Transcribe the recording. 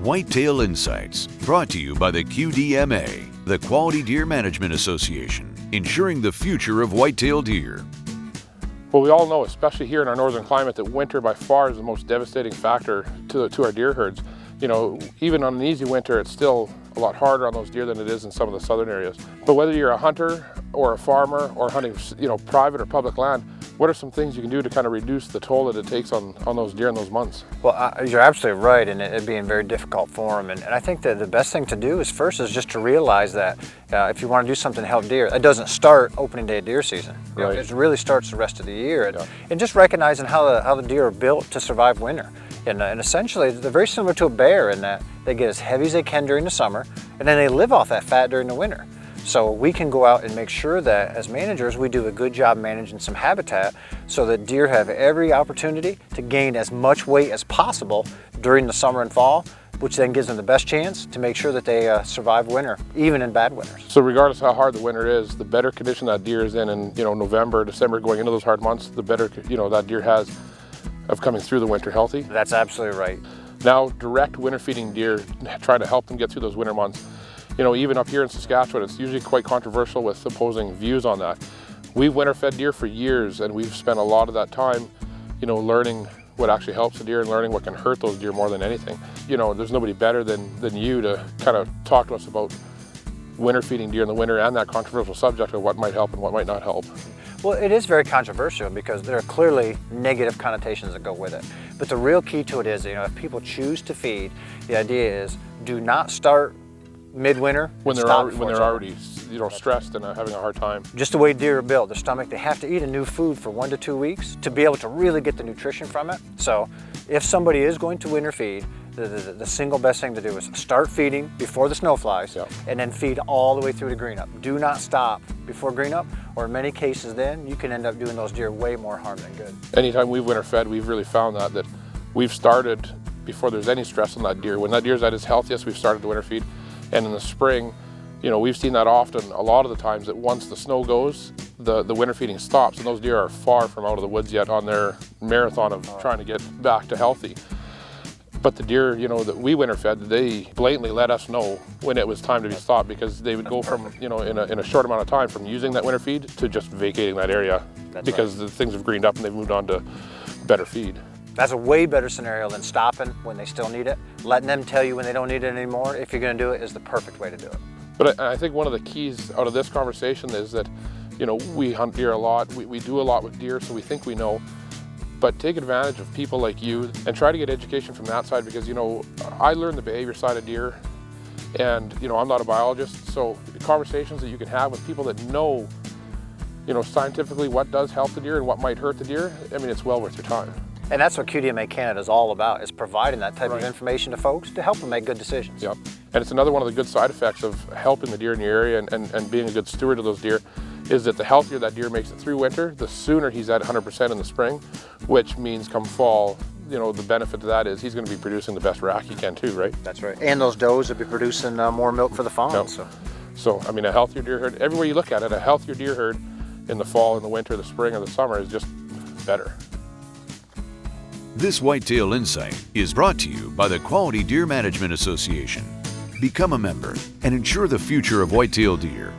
Whitetail Insights, brought to you by the QDMA, the Quality Deer Management Association, ensuring the future of whitetail deer. Well, we all know, especially here in our northern climate, that winter by far is the most devastating factor to our deer herds. You know, even on an easy winter, it's still a lot harder on those deer than it is in some of the southern areas. But whether you're a hunter or a farmer or hunting, private or public land, what are some things you can do to kind of reduce the toll that it takes on those deer in those months? Well, you're absolutely right, and it being very difficult for them. And I think that the best thing to do is just to realize that if you want to do something to help deer, it doesn't start opening day of deer season. Right. It really starts the rest of the year. And just recognizing how the deer are built to survive winter. And essentially, they're very similar to a bear in that they get as heavy as they can during the summer, and then they live off that fat during the winter. So we can go out and make sure that as managers, we do a good job managing some habitat so that deer have every opportunity to gain as much weight as possible during the summer and fall, which then gives them the best chance to make sure that they survive winter, even in bad winters. So regardless of how hard the winter is, the better condition that deer is in November, December, going into those hard months, the better that deer has of coming through the winter healthy. That's absolutely right. Now, direct winter feeding deer, try to help them get through those winter months. Even up here in Saskatchewan, it's usually quite controversial with opposing views on that. We've winter fed deer for years, and we've spent a lot of that time, learning what actually helps the deer and learning what can hurt those deer more than anything. There's nobody better than you to kind of talk to us about winter feeding deer in the winter and that controversial subject of what might help and what might not help. Well, it is very controversial because there are clearly negative connotations that go with it. But the real key to it is, if people choose to feed, the idea is do not start midwinter when they're already stressed and having a hard time. Just the way deer are built, their stomach, they have to eat a new food for 1 to 2 weeks to be able to really get the nutrition from it. So if somebody is going to winter feed, the single best thing to do is start feeding before the snow flies, and then feed all the way through to green up. Do not stop before green up, or in many cases then you can end up doing those deer way more harm than good. Anytime we've winter fed, we've really found that we've started before there's any stress on that deer. When that deer's at its healthiest, we've started to winter feed. And in the spring, we've seen that often, a lot of the times, that once the snow goes, the winter feeding stops, and those deer are far from out of the woods yet on their marathon of trying to get back to healthy. But the deer, that we winter fed, they blatantly let us know when it was time to be stopped, because they would go from, in a short amount of time, from using that winter feed to just vacating that area. That's because the things have greened up and they've moved on to better feed. That's a way better scenario than stopping when they still need it. Letting them tell you when they don't need it anymore, if you're going to do it, is the perfect way to do it. But I think one of the keys out of this conversation is that, we hunt deer a lot, we do a lot with deer, so we think we know. But take advantage of people like you and try to get education from that side, because, I learned the behavior side of deer, and, I'm not a biologist, so conversations that you can have with people that know, scientifically what does help the deer and what might hurt the deer, it's well worth your time. And that's what QDMA Canada is all about, is providing that type of information to folks to help them make good decisions. Yep. And it's another one of the good side effects of helping the deer in your area and being a good steward of those deer, is that the healthier that deer makes it through winter, the sooner he's at 100% in the spring, which means come fall, the benefit of that is he's going to be producing the best rack he can too, right? That's right. And those does will be producing more milk for the fawn. Yep. So, a healthier deer herd, everywhere you look at it, a healthier deer herd in the fall, in the winter, the spring, or the summer is just better. This Whitetail Insight is brought to you by the Quality Deer Management Association. Become a member and ensure the future of whitetail deer.